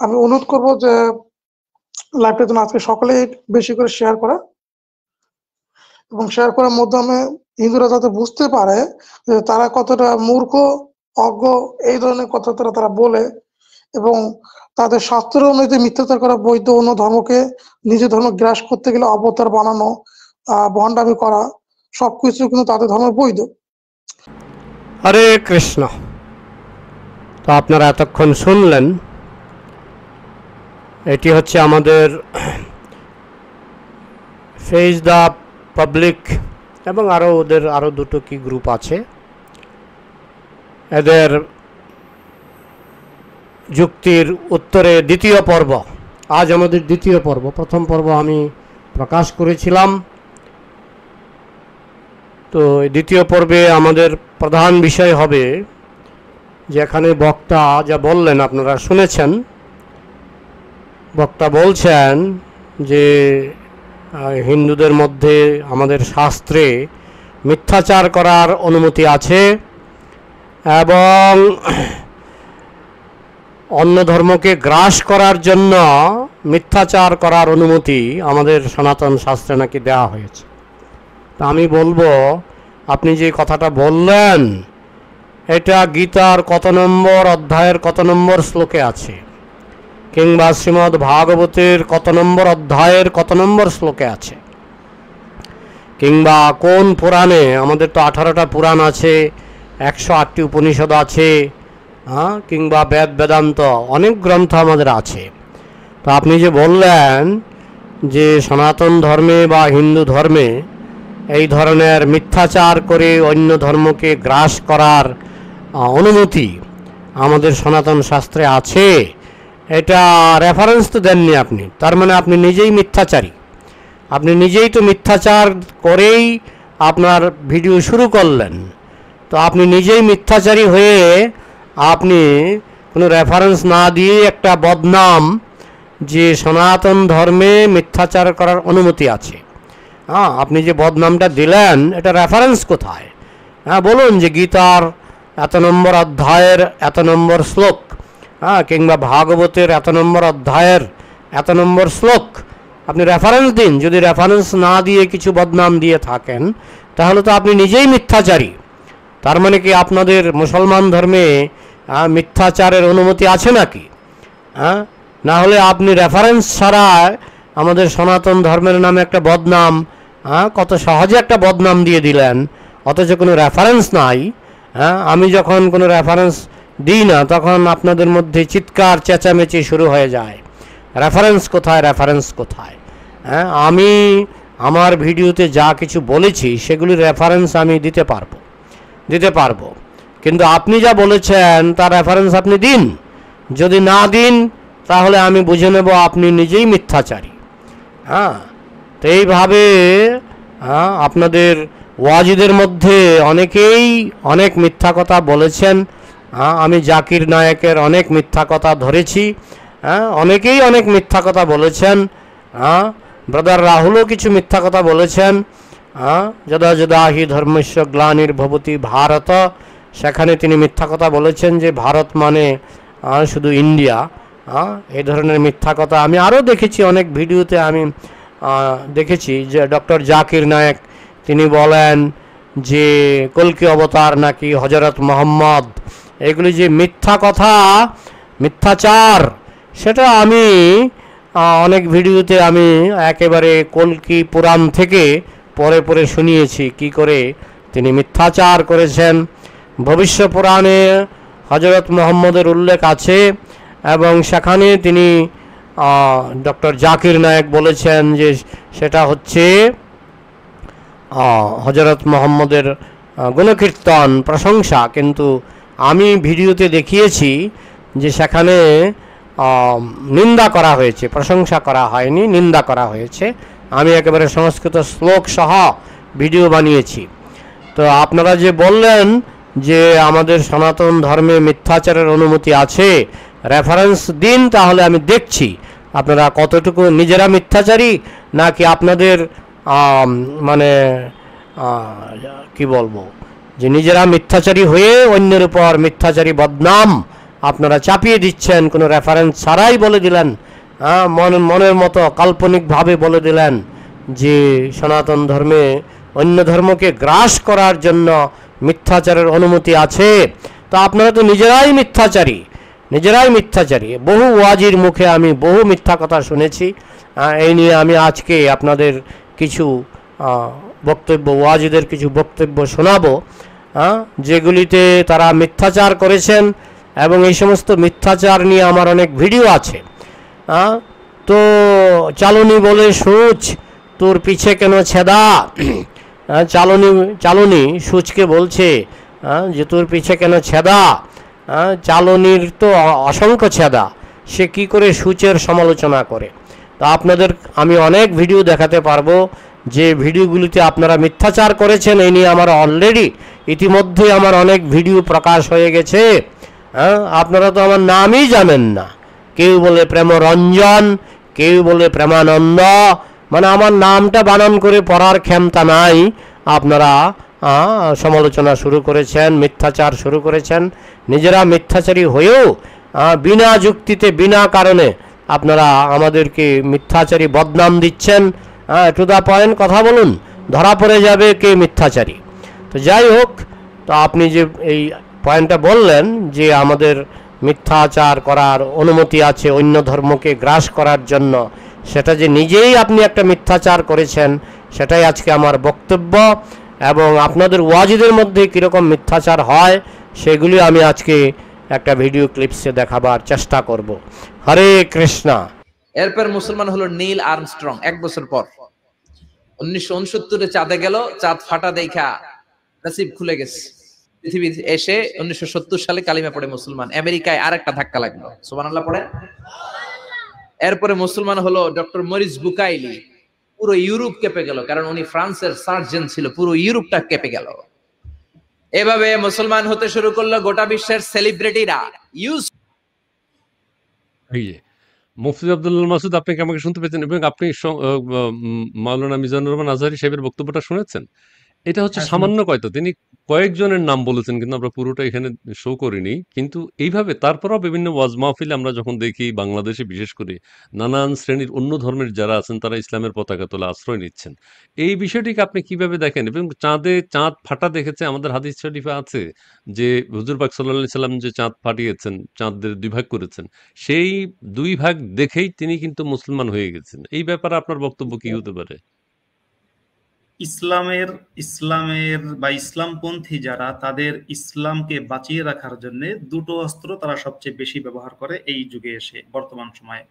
আমি অনুরোধ করব যে লাইভটা যেন আজকে সকলেই বেশি করে শেয়ার করে, এবং শেয়ার করার মাধ্যমে হিন্দুরা যাতে বুঝতে পারে যে তারা কতটা মূর্খ, অজ্ঞ এই ধরনের কথা তারা বলে, এবং তাদের শাস্ত্র অনুযায়ী মিথ্যাচার করা বৈধ, অন্য ধর্মকে নিজের ধর্ম গ্রাস করতে গেলে অবতার বানানো, ভণ্ডামি করা, সবকিছু কিন্তু তাদের ধর্ম বৈধ। হরে কৃষ্ণ। তো আপনারা এতক্ষণ শুনলেন, এটি হচ্ছে আমাদের ফেস দ্য পাবলিক এবং ওদের আরও দুটো কি গ্রুপ আছে, এদের যুক্তির উত্তরে দ্বিতীয় পর্ব। আজ আমাদের দ্বিতীয় পর্ব। প্রথম পর্ব আমি প্রকাশ করেছিলাম। তো দ্বিতীয় পর্বে আমাদের প্রধান বিষয় হবে, যেখানে বক্তা যা বললেন আপনারা শুনেছেন। বক্তা বলছেন যে হিন্দুদের মধ্যে আমাদের শাস্ত্রে মিথ্যাচার করার অনুমতি আছে এবং অন্য ধর্মকে গ্রাস করার জন্য মিথ্যাচার করার অনুমতি আমাদের সনাতন শাস্ত্রে নাকি দেওয়া হয়েছে। তা আমি বলবো, আপনি যে কথাটা বললেন এটা গীতার কত নম্বর অধ্যায়ের কত নম্বর শ্লোকে আছে, কিংবা শ্রীমদ্ ভাগবতের কত নম্বর অধ্যায়ের কত নম্বর শ্লোকে আছে, কিংবা কোন পুরাণে? আমাদের তো 18টা পুরাণ আছে, 108টি উপনিষদ আছে, কিংবা বেদ বেদান্ত অনেক গ্রন্থ আমাদের আছে। তো আপনি যে বললেন যে সনাতন ধর্মে বা হিন্দু ধর্মে এই ধরনের মিথ্যাচার করে অন্য ধর্মকে গ্রাস করার অনুমতি আমাদের সনাতন শাস্ত্রে আছে, এটা রেফারেন্স তো দেননি আপনি। তার মানে আপনি নিজেই মিথ্যাচারী। আপনি নিজেই তো মিথ্যাচার করেই আপনার ভিডিও শুরু করলেন। তো আপনি নিজেই মিথ্যাচারী হয়ে আপনি কোনো রেফারেন্স না দিয়ে একটা বদনাম যে সনাতন ধর্মে মিথ্যাচার করার অনুমতি আছে, আপনি যে বদনামটা দিলেন এটা রেফারেন্স কোথায়? বলুন যে গীতার এত নম্বর অধ্যায়ের এত নম্বর শ্লোক, কিংবা ভাগবতের এত নম্বর অধ্যায়ের এত নম্বর শ্লোক আপনি রেফারেন্স দিন। যদি রেফারেন্স না দিয়ে কিছু বদনাম দিয়ে থাকেন তাহলে তো আপনি নিজেই মিথ্যাচারী। তার মানে কি আপনাদের মুসলমান ধর্মে মিথ্যাচারের অনুমতি আছে নাকি? না হলে আপনি রেফারেন্স ছাড়া আমাদের সনাতন ধর্মের নামে একটা বদনাম, কত সহজে একটা বদনাম দিয়ে দিলেন, অথচ কোনো রেফারেন্স নাই। আমি যখন কোনো রেফারেন্স দিই না তখন আপনাদের মধ্যে চিৎকার চেঁচামেচি শুরু হয়ে যায়, রেফারেন্স কোথায়, রেফারেন্স কোথায়? আমি আমার ভিডিওতে যা কিছু বলেছি সেগুলির রেফারেন্স আমি দিতে পারবো, কিন্তু আপনি যা বলেছেন তার রেফারেন্স আপনি দিন। যদি না দিন তাহলে আমি বুঝে নেব আপনি নিজেই মিথ্যাচারী। তো এইভাবে আপনাদের ওয়াজিদের মধ্যে অনেকেই অনেক মিথ্যা কথা বলেছেন। আমি জাকির নায়েকের অনেক মিথ্যা কথা ধরেছি, অনেকেই অনেক মিথ্যা কথা বলেছেন। ব্রাদার রাহুলও কিছু মিথ্যা কথা বলেছেন। যদা যদা হি ধর্মস্য গ্লানির্ভবতি ভারত, সেখানে তিনি মিথ্যা কথা বলেছেন যে ভারত মানে শুধু ইন্ডিয়া। এই ধরনের মিথ্যা কথা আমি আরও দেখেছি, অনেক ভিডিওতে আমি দেখেছি যে ডক্টর জাকির নায়েক তিনি বলেন যে কলকি অবতার নাকি হযরত মুহাম্মদ। এগুলি যে মিথ্যা কথা, মিথ্যাচার, সেটা আমি অনেক ভিডিওতে আমি একেবারে কলকি পুরাণ থেকে পরে পরে শুনিয়েছি কি করে তিনি মিথ্যাচার করেছেন। ভবিষ্য পুরাণে হযরত মুহাম্মদের উল্লেখ আছে এবং সেখানে তিনি ডক্টর জাকির নায়েক বলেছেন যে সেটা হচ্ছে হযরত মুহাম্মদের গুণকীর্তন, প্রশংসা। কিন্তু আমি ভিডিওতে দেখিয়েছি যে সেখানে নিন্দা করা হয়েছে, প্রশংসা করা হয়নি, নিন্দা করা হয়েছে। আমি একেবারে সংস্কৃত শ্লোক সহ ভিডিও বানিয়েছি। তো আপনারা যে বললেন যে আমাদের সনাতন ধর্মে মিথ্যাচারের অনুমতি আছে, রেফারেন্স দিন, তাহলে আমি দেখছি আপনারা কতটুকু নিজেরা মিথ্যাচারী, নাকি আপনাদের মানে কি বলবো, যে নিজেরা মিথ্যাচারী হয়ে অন্যের উপর মিথ্যাচারী বদনাম আপনারা চাপিয়ে দিচ্ছেন, কোনো রেফারেন্স ছাড়াই বলে দিলেন, মনের মতো কাল্পনিকভাবে বলে দিলেন যে সনাতন ধর্মে অন্য ধর্মকে গ্রাস করার জন্য মিথ্যাচারের অনুমতি আছে। তো আপনারা তো নিজেরাই মিথ্যাচারী। বহু ওয়াজির মুখে আমি বহু মিথ্যা কথা শুনেছি। এই নিয়ে আমি আজকে আপনাদের কিছু বক্তব্য, ওয়াজিদের কিছু বক্তব্য শোনাবো, যেগুলিতে তারা মিথ্যাচার করেছেন, এবং এই সমস্ত মিথ্যাচার নিয়ে আমার অনেক ভিডিও আছে। তো চালনি বলে সূচ, তোর পিছে কেন ছেদা। চালনি সূচকে বলছে যে তোর পিছে কেন ছেদা। চালনির তো অসংখ্য ছেদা, সে কি করে সূচের সমালোচনা করে। তা আপনাদের আমি অনেক ভিডিও দেখাতে পারবো যে ভিডিওগুলিতে আপনারা মিথ্যাচার করেছেন। এই নিয়ে আমার অলরেডি ইতিমধ্যে আমার অনেক ভিডিও প্রকাশ হয়ে গেছে। আপনারা তো আমার নামই জানেন না। কেউ বলে প্রেমরঞ্জন, কেউ বলে প্রেমানন্দ, মানে আমার নামটা বানান করে পড়ার ক্ষমতা নাই। আপনারা সমালোচনা শুরু করেছেন, মিথ্যাচার শুরু করেছেন। নিজেরা মিথ্যাচারী হয়েও বিনা যুক্তিতে, বিনা কারণে আপনারা আমাদেরকে মিথ্যাচারী বদনাম দিচ্ছেন। টু দ্য পয়েন্ট কথা বলুন, ধরা পড়ে যাবে কে মিথ্যাচারী। তো যাই হোক, তো আপনি যে এই পয়েন্টটা বললেন যে আমাদের মিথ্যাচার করার অনুমতি আছে অন্য ধর্মকে গ্রাস করার জন্য, সেটা যে নিজেই আপনি একটা মিথ্যাচার করেছেন, সেটাই আজকে আমার বক্তব্য। এবং আপনাদের ওয়াজিদের মধ্যে কীরকম মিথ্যাচার হয় সেগুলি আমি আজকে একটা ভিডিও ক্লিপসে দেখাবার চেষ্টা করব। হরে কৃষ্ণা। এরপর মুসলমান হলো নীল আর্মস্ট্রং। 1 বছর পর 1969-এ চাঁদে গেল, চাঁদ ফাটা দেখা নসিব খুলে গেছে। পৃথিবী এসে 1970 সালে কালিমা পড়ে মুসলমান। আমেরিকায় আরেকটা ধাক্কা লাগলো, সুবহানাল্লাহ পড়ে। এরপরে মুসলমান হলো ডক্টর মরিস বুকাইলি। পুরো ইউরোপ কেঁপে গেল, কারণ উনি ফ্রান্সের সার্জন ছিল। পুরো ইউরোপটা কেঁপে গেল। এভাবে মুসলমান হতে শুরু করলো গোটা বিশ্বের সেলিব্রিটিরা। এই যে মুফতি আব্দুল্লাহ মাসুদ, আপনি কি আমাকে শুনতে পেয়েছেন? এবং আপনি মাওলানা মিজানুর রহমান আজহারী সাহেবের বক্তব্যটা শুনেছেন? এটা হচ্ছে সামান্য কয়তো, তিনি কয়েকজনের নাম বলেছেন, কিন্তু আমরা পুরোটা এখানে শো করিনি। কিন্তু এইভাবে তারপরেও বিভিন্ন ওয়াজ মাহফিলে আমরা যখন দেখি, বাংলাদেশে বিশেষ করে নানান শ্রেণীর অন্য ধর্মের যারা আছেন তারা ইসলামের পতাকা তোলা আশ্রয় নিচ্ছেন। এই বিষয়টিকে আপনি কিভাবে দেখেন? এবং চাঁদ ফাটা দেখেছে, আমাদের হাদিস শরীফে আছে যে হুজুর পাক সাল্লাল্লাহু আলাইহি সাল্লাম যে চাঁদ ফাটিয়েছেন, চাঁদের ২ ভাগ করেছেন, সেই ২ ভাগ দেখেই তিনি কিন্তু মুসলমান হয়ে গেছেন। এই ব্যাপারে আপনার বক্তব্য কি হতে পারে? ইসলামের বা ইসলামপন্থী যারা, তাদের ইসলামকে বাঁচিয়ে রাখার জন্য দুটো অস্ত্র তারা সবচেয়ে বেশি ব্যবহার করে এই যুগে এসে, বর্তমান সময়ে।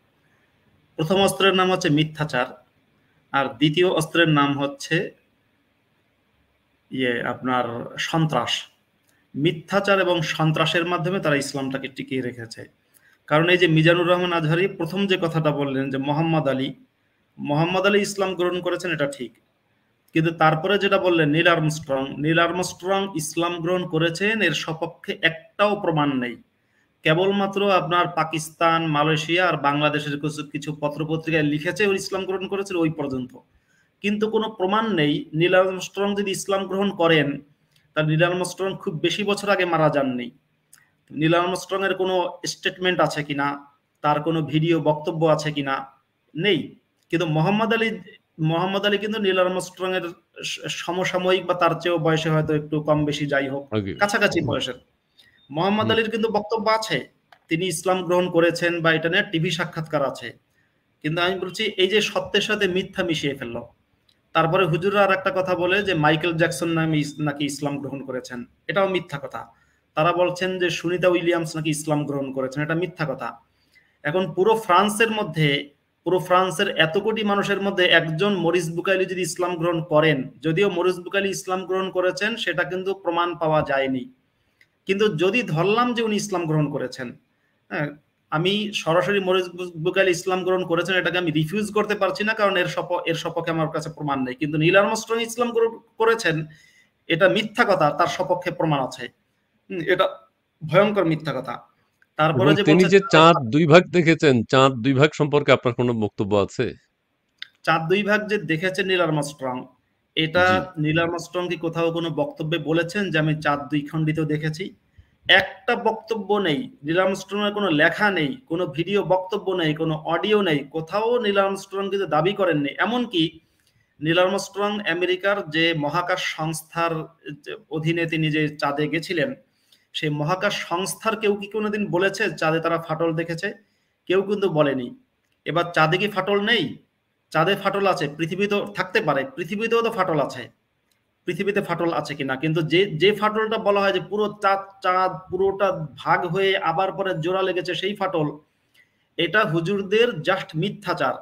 প্রথম অস্ত্রের নাম হচ্ছে মিথ্যাচার, আর দ্বিতীয় অস্ত্রের নাম হচ্ছে আপনার সন্ত্রাস। মিথ্যাচার এবং সন্ত্রাসের মাধ্যমে তারা ইসলামটাকে টিকিয়ে রেখেছে। কারণ এই যে মিজানুর রহমান আজহারী প্রথম যে কথাটা বললেন যে মোহাম্মদ আলী ইসলাম গ্রহণ করেছেন, এটা ঠিক। কিন্তু তারপরে যেটা বললেন নীল আর্মস্ট্রং ইসলাম গ্রহণ করেছেন, এর সপক্ষে একটাও প্রমাণ নেই। কেবলমাত্র আপনার পাকিস্তান, মালয়েশিয়া আর বাংলাদেশের কিছু পত্রপত্রিকায় লিখেছে ওই ইসলাম গ্রহণ করেছে, ওই পর্যন্ত। কিন্তু কোনো প্রমাণ নেই। নীল আর্মস্ট্রং যদি ইসলাম গ্রহণ করেন, তার নীল আর্মস্ট্রং খুব বেশি বছর আগে মারা যাননি। নীল আর্মস্ট্রং এর কোনো স্টেটমেন্ট আছে কিনা, তার কোনো ভিডিও বক্তব্য আছে কিনা, নেই। কিন্তু মোহাম্মদ আলী কিন্তু নীল আর্মস্ট্রং এর সমসাময়িক বা তার চেয়েও বয়সে হয়তো একটু কম বেশি, যাই হোক কাছাকাছি বয়সের। মোহাম্মদ আলীর কিন্তু বক্তব্য আছে, তিনি ইসলাম গ্রহণ করেছেন বা এটা নিয়ে টিভি সাক্ষাৎকার আছে। কিন্তু আমি বলছি এই যে সত্যের সাথে মিথ্যা মিশিয়ে ফেললো। তারপরে হুজুররা আর একটা কথা বলে যে মাইকেল জ্যাকসন নাকি ইসলাম গ্রহণ করেছেন, এটাও মিথ্যা কথা। তারা বলছেন যে সুনিতা উইলিয়ামস নাকি ইসলাম গ্রহণ করেছেন, এটা মিথ্যা কথা। এখন পুরো ফ্রান্সের এত কোটি মানুষের মধ্যে একজন মরিস বুকাইলি যদি ইসলাম গ্রহণ করেন, যদিও মরিস বুকাইলি ইসলাম গ্রহণ করেছেন সেটা কিন্তু প্রমাণ পাওয়া যায়নি, কিন্তু যদি ধরলাম যে উনি ইসলাম গ্রহণ করেছেন, হ্যাঁ, আমি সরাসরি মরিস বুকাইলি ইসলাম গ্রহণ করেছেন এটাকে আমি রিফিউজ করতে পারছি না, কারণ এর সপক্ষে আমার কাছে প্রমাণ নেই। কিন্তু নীল আর্মস্ট্রং ইসলাম গ্রহণ করেছেন, এটা মিথ্যা কথা, তার সপক্ষে প্রমাণ আছে। এটা ভয়ঙ্কর মিথ্যা কথা। তারপরে যে তিনি যে চাঁদ ২ ভাগ দেখেছেন, চাঁদ ২ ভাগ সম্পর্কে আপনার কোনো বক্তব্য আছে? চাঁদ ২ ভাগ যে দেখেছেন নীল আর্মস্ট্রং, এটা নীল আর্মস্ট্রং কি কোথাও কোনো বক্তব্যে বলেছেন যে আমি চাঁদ ২ খণ্ডিত দেখেছি? একটা বক্তব্য নেই, নীল আর্মস্ট্রংয়ের কোনো লেখা নেই, কোনো ভিডিও বক্তব্য নেই, কোনো অডিও নেই, কোথাও নীল আর্মস্ট্রং কিন্তু দাবি করেননি। এমনকি নীল আর্মস্ট্রং আমেরিকার যে মহাকাশ সংস্থার অধীনে তিনি যে চাঁদে গেছিলেন, সেই মহাকাশ সংস্থার কেউ কি কোনোদিন বলেছে চাঁদে তারা ফাটল দেখেছে? কেউ কিন্তু বলেনি। এবার চাঁদে কি ফাটল নেই? চাঁদে ফাটল আছে, পৃথিবীতেও থাকতে পারে, পৃথিবীতেও তো ফাটল আছে। পৃথিবীতে ফাটল আছে কিনা, কিন্তু যে যে ফাটলটা বলা হয় যে পুরো চাঁদ পুরোটা ভাগ হয়ে আবার পরে জোড়া লেগেছে, সেই ফাটল, এটা হুজুরদের জাস্ট মিথ্যাচার।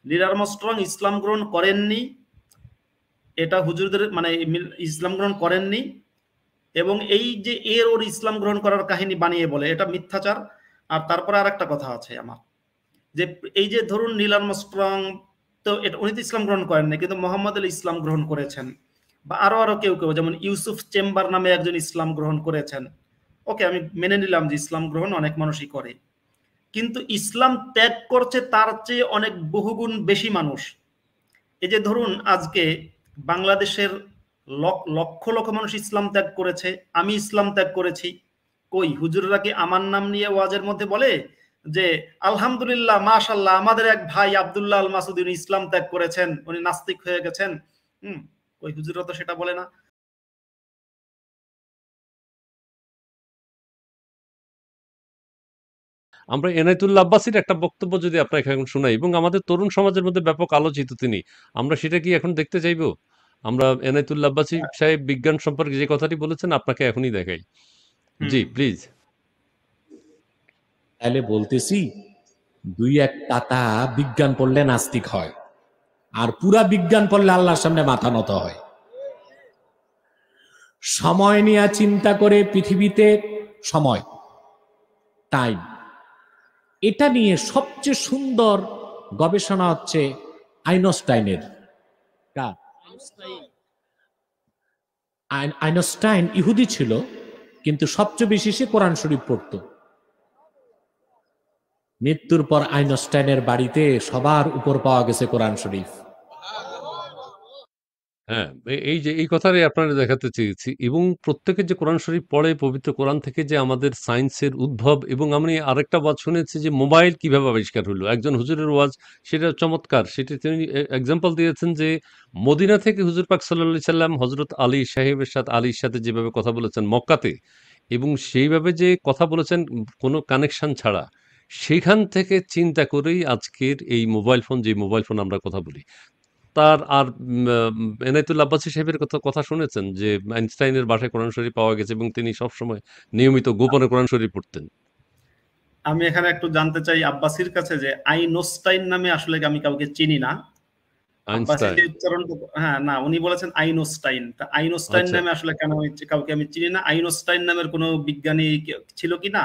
নীল আর্মস্ট্রং ইসলাম গ্রহণ করেননি, এটা হুজুরদের মানে ইসলাম গ্রহণ করেননি, এবং এই যে ওর ইসলাম গ্রহণ করার কাহিনী বানিয়ে বলে, এটা মিথ্যাচার। আর তারপরে আর একটা কথা আছে আমার, যে এই যে ধরুন নীল আর্মস্ট্রং তো এটা উনি তো ইসলাম গ্রহণ করেননি, কিন্তু মোহাম্মদ আলী ইসলাম গ্রহণ করেছেন, বা আরো কেউ কেউ যেমন ইউসুফ চেম্বার নামে একজন ইসলাম গ্রহণ করেছেন। ওকে, আমি মেনে নিলাম যে ইসলাম গ্রহণ অনেক মানুষই করে, কিন্তু ইসলাম ত্যাগ করছে তার চেয়ে অনেক বহুগুণ বেশি মানুষ। এই যে ধরুন আজকে বাংলাদেশের লক্ষ লক্ষ মানুষ ইসলাম ত্যাগ করেছে, আমি ইসলাম ত্যাগ করেছি। কই হুজুররা কি আমার নাম নিয়ে ওয়াজের মধ্যে বলে যে আলহামদুলিল্লাহ মাশাআল্লাহ আমাদের এক ভাই আব্দুল্লাহ আল মাসুদ উনি ইসলাম ত্যাগ করেছেন, উনি নাস্তিক হয়ে গেছেন? ওই হুজুররা তো সেটা বলে না। আমরা এনায়েতুল্লাহ আব্বাসীর একটা বক্তব্য যদি আপনাকে এখন শোনাই, এবং আমাদের তরুণ সমাজের মধ্যে ব্যাপক আলোচিত তিনি, আমরা সেটা কি এখন দেখতে চাইবো? আমরা এনায়েতুল্লাহ আব্বাসী সাহেব বিজ্ঞান সম্পর্কে যে কথাটি বলেছেন আপনাকে এখনই দেখাই। জি প্লিজ। তাহলে বলতেছি, দুই এক পাতা বিজ্ঞান পড়লে নাস্তিক হয়, আর পুরা বিজ্ঞান পড়লে আল্লাহর সামনে মাথা নত হয়। সময় নিয়ে চিন্তা করে পৃথিবীতে সময়, টাইম, এটা নিয়ে সবচেয়ে সুন্দর গবেষণা হচ্ছে আইনস্টাইনের। আইনস্টাইন ইহুদি ছিল, কিন্তু সবচেয়ে বেশি সে কোরআন শরীফ পড়ত। মৃত্যুর পর আইনস্টাইনের বাড়িতে সবার উপর পাওয়া গেছে কোরআন শরীফ। হ্যাঁ, এই যে এই কথাটাই আপনারা দেখাতে চেয়েছি, এবং প্রত্যেকে যে কোরআন শরীফ পড়ে, পবিত্র কোরআন থেকে যে আমাদের সায়েন্সের উদ্ভব, এবং আমি আরেকটা ওয়াজ শুনেছি যে মোবাইল কিভাবে আবিষ্কার হলো, একজন হুজুরের ওয়াজ, সেটা চমৎকার। সেটি তিনি এক্সাম্পল দিয়েছেন যে মদিনা থেকে হুজুর পাক সাল্লাল্লাহু সাল্লাম হজরত আলী সাহেবের সাথে, আলীর সাথে যেভাবে কথা বলেছেন মক্কাতে, এবং সেইভাবে যে কথা বলেছেন কোনো কানেকশন ছাড়া, সেখান থেকে চিন্তা করেই আজকের এই মোবাইল ফোন, যে মোবাইল ফোন আমরা কথা বলি। তার আর এনায়েতুল্লাহ আব্বাসী সাহেবের কথা শুনেছেন যে আইনস্টাইনের বাসায় কোরআন শরীফ পাওয়া গেছে, এবং তিনি সবসময় নিয়মিত গোপনে কোরআন শরীফ পড়তেন। আমি এখানে একটু জানতে চাই আব্বাসীর কাছে যে আইনস্টাইন নামে আসলে আমি কাউকে চিনি না। আব্বাসী যে উচ্চারণ, হ্যাঁ না, উনি বলেছেন আইনস্টাইন, তা আইনস্টাইন নামে আসলে কেন কাউকে আমি চিনি না। আইনস্টাইন নামের কোনো বিজ্ঞানী ছিল কিনা,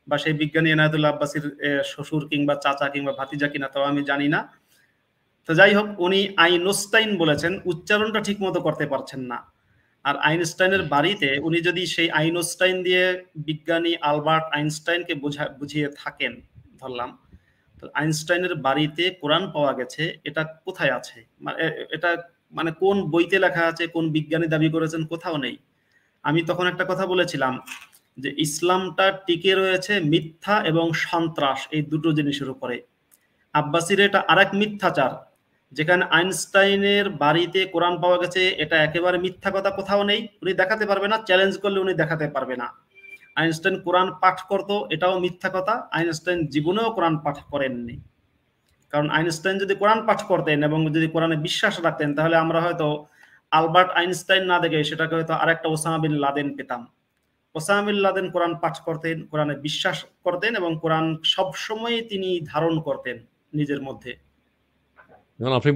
বা সেই বিজ্ঞানী এনায়েতুল্লাহ আব্বাসীর শ্বশুর কিংবা চাচা কিংবা ভাতিজা কিনা, তাও আমি জানি না। তো যাই হোক, উনি আইনস্টাইন বলেছেন, উচ্চারণটা ঠিক মতো করতে পারছেন না। আর আইনস্টাইনের বাড়িতে উনি যদি সেই আইনস্টাইন দিয়ে বিজ্ঞানী আলবার্ট আইনস্টাইনকে বুঝিয়ে থাকেন ধরলাম, তো আইনস্টাইনের বাড়িতে কোরআন পাওয়া গেছে, এটা কোথায় আছে? এটা মানে কোন বইতে লেখা আছে, কোন বিজ্ঞানী দাবি করেছেন? কোথাও নেই। আমি তখন একটা কথা বলেছিলাম যে ইসলামটা টিকে রয়েছে মিথ্যা এবং সন্ত্রাস, এই দুটো জিনিসের উপরে। আব্বাসীর এটা আরেক মিথ্যাচার, যেখানে আইনস্টাইনের বাড়িতে কোরআন পাওয়া গেছে, এটা একেবারে মিথ্যা কথা, কোথাও নেই। উনি দেখাতে পারবে না, চ্যালেঞ্জ করলে উনি দেখাতে পারবে না। আইনস্টাইন কোরআন পাঠ করতো, এটাও মিথ্যা কথা। আইনস্টাইন জীবনেও কোরআন পাঠ করেননি, কারণ আইনস্টাইন যদি কোরআন পাঠ করতেন এবং যদি কোরআনে বিশ্বাস রাখতেন, তাহলে আমরা হয়তো আলবার্ট আইনস্টাইন না দেখে সেটাকে হয়তো আরেকটা ওসামা বিন লাদেন পেতাম। ওসামা বিন লাদেন কোরআন পাঠ করতেন, কোরআনে বিশ্বাস করতেন, এবং কোরআন সবসময় তিনি ধারণ করতেন নিজের মধ্যে। আপনি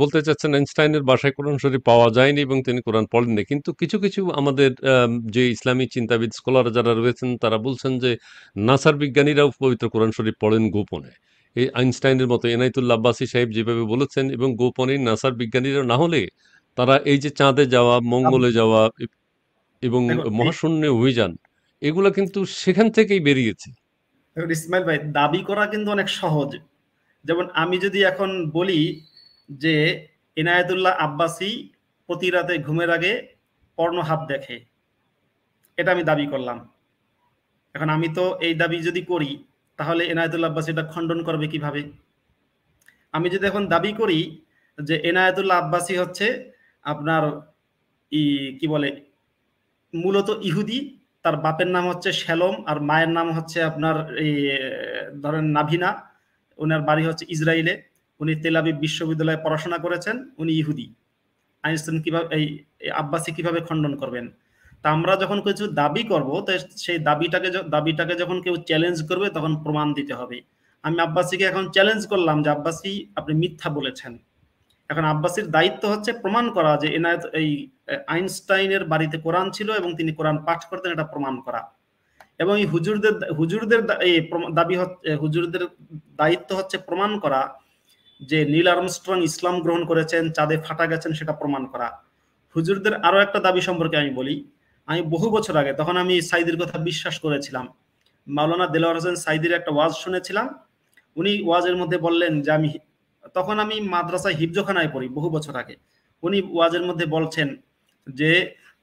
বলতে চাচ্ছেন আইনস্টাইনের বাসায় কোরআন শরীফ পাওয়া যায়নি এবং তিনি কোরআন পড়েননি, কিন্তু কিছু কিছু আমাদের যে ইসলামী চিন্তাবিদ স্কলার যারা রয়েছেন তারা বলছেন যে নাসার বিজ্ঞানীরাও পবিত্র কোরআন শরীফ পড়েন গোপনে, এই আইনস্টাইনের মতো। এনায়েতুল্লাহ আব্বাসী সাহেব যেভাবে বলেছেন, এবং গোপনে নাসার বিজ্ঞানীরা না হলে তারা এই যে চাঁদে যাওয়া, মঙ্গলে যাওয়া এবং মহাশূন্যে অভিযান, এগুলো কিন্তু সেখান থেকেই বেরিয়েছে। ইসমাইল ভাই, দাবি করা কিন্তু অনেক সহজ। যেমন আমি যদি এখন বলি যে ইনায়েতুল্লাহ আব্বাসী প্রতি রাতে ঘুমের আগে পর্নো হাব দেখে, এটা আমি দাবি করলাম, এখন আমি তো এই দাবি যদি করি, তাহলে এনায়েতুল্লাহ আব্বাসী এটা খণ্ডন করবে কিভাবে? আমি যদি এখন দাবি করি যে এনায়েতুল্লাহ আব্বাসী হচ্ছে আপনার কি বলে মূলত ইহুদি, তার বাপের নাম হচ্ছে শ্যালম আর মায়ের নাম হচ্ছে আপনার এই ধরেন নাভিনা, ওনার বাড়ি হচ্ছে ইসরায়েলে, উনি তেল আবিব বিশ্ববিদ্যালয়ে পড়াশোনা করেছেন, উনি ইহুদি, আইনস্টাইন কিভাবে এই আব্বাসী কিভাবে খণ্ডন করবেন? তা আমরা যখন কিছু দাবি করব, তো সেই দাবিটাকে যখন কেউ চ্যালেঞ্জ করবে তখন প্রমাণ দিতে হবে। আমি আব্বাসীকে এখন চ্যালেঞ্জ করলাম যে আব্বাসী আপনি মিথ্যা বলেছেন। এখন আব্বাসীর দায়িত্ব হচ্ছে প্রমাণ করা যে এই আইনস্টাইনের বাড়িতে কোরআন ছিল এবং তিনি কোরআন পাঠ করতেন, এটা প্রমাণ করা। এবং এই হুজুরদের হুজুরদের দায়িত্ব হচ্ছে প্রমাণ করা যে নীল আর্মস্ট্রং ইসলাম গ্রহণ করেছেন, চাঁদে ফাটা গেছেন, সেটা প্রমাণ করা। হুজুরদের আরো একটা দাবি সম্পর্কে আমি বলি। আমি বহু বছর আগে, তখন আমি সাইদির কথা বিশ্বাস করেছিলাম, মাওলানা দেলোয়ার হোসেন সাইদির একটা ওয়াজ শুনেছিলাম। উনি ওয়াজের মধ্যে বললেন যে তখন আমি মাদ্রাসায় হিফজখানায় পড়ি বহু বছর আগে। উনি ওয়াজের মধ্যে বলছেন যে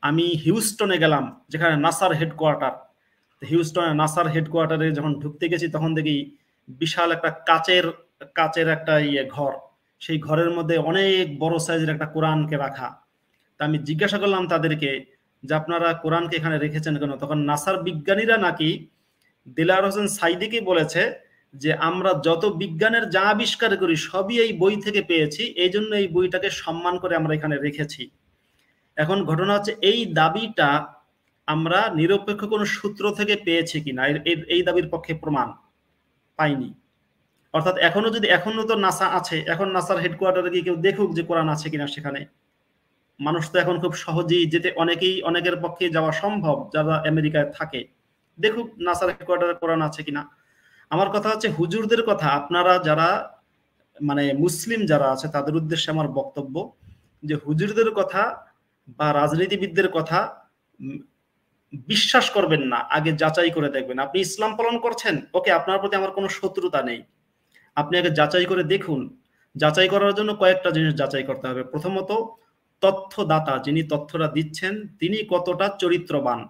আমি হিউস্টনে গেলাম, যেখানে নাসার হেডকোয়ার্টার। হিউস্টনে নাসার হেডকোয়ার্টারে যখন ঢুকতে গেছি, তখন দেখি বিশাল একটা কাচের একটা ঘর, সেই ঘরের মধ্যে অনেক বড় সাইজের একটা কোরআনকে রাখা। তা আমি জিজ্ঞাসা করলাম তাদেরকে যে আপনারা কোরআনকে এখানে রেখেছেন কেন? তখন নাসার বিজ্ঞানীরা নাকি দেলোয়ার হোসেন সাইদিকে বলেছে যে আমরা যত বিজ্ঞানের যা আবিষ্কার করি সবই এই বই থেকে পেয়েছি, এই জন্য এই বইটাকে সম্মান করে আমরা এখানে রেখেছি। এখন ঘটনা হচ্ছে এই দাবিটা আমরা নিরপেক্ষ কোনো সূত্র থেকে পেয়েছি কিনা, এই দাবির পক্ষে প্রমাণ পাইনি। অর্থাৎ এখনো তো নাসা আছে, এখন নাসার হেডকোয়ার্টারে গিয়ে কেউ দেখুক যে কোরআন আছে কিনা সেখানে। মানুষ তো এখন খুব সহজেই যেতে, অনেকের পক্ষে যাওয়া সম্ভব যারা আমেরিকায় থাকে, দেখুক নাসার হেডকোয়ার্টারে কোরআন আছে কিনা। আমার কথা হচ্ছে হুজুরদের কথা, আপনারা যারা মানে মুসলিম যারা আছে তাদের উদ্দেশ্যে আমার বক্তব্য যে হুজুরদের কথা বা রাজনীতিবিদদের কথা বিশ্বাস করবেন না, আগে যাচাই করে দেখবেন। আপনি ইসলাম পালন করছেন, ওকে, আপনার প্রতি আমার কোনো শত্রুতা নেই, আপনি আগে যাচাই করে দেখুন। যাচাই করার জন্য কয়েকটা জিনিস যাচাই করতে হবে। প্রথমত, তথ্যদাতা যিনি তথ্যটা দিচ্ছেন তিনি কতটা চরিত্রবান।